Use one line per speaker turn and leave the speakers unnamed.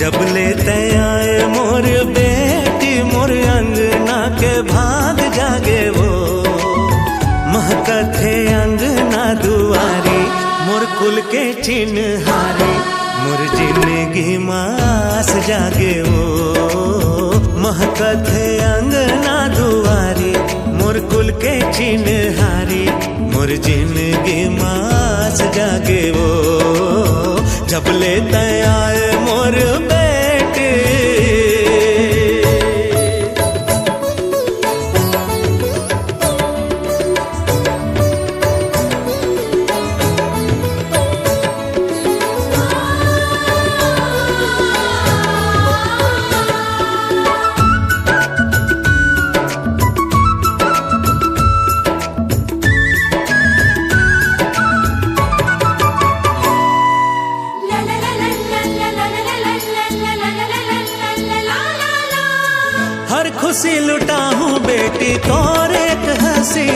जब लेते आए मोर बेटी मोर अंगना के भाग जागे वो, महकथे अंगना दुआरी मोर कुल के चिन्हारी, मोर जिंदगी मास जागे वो, महकथे अंगना दुआरी मोर कुल के चिन्हारी, मोर जिंदगी मास जागे वो, जब लेते आए मोर बेटे। हर खुशी लुटा हूँ बेटी तोर एक हंसी,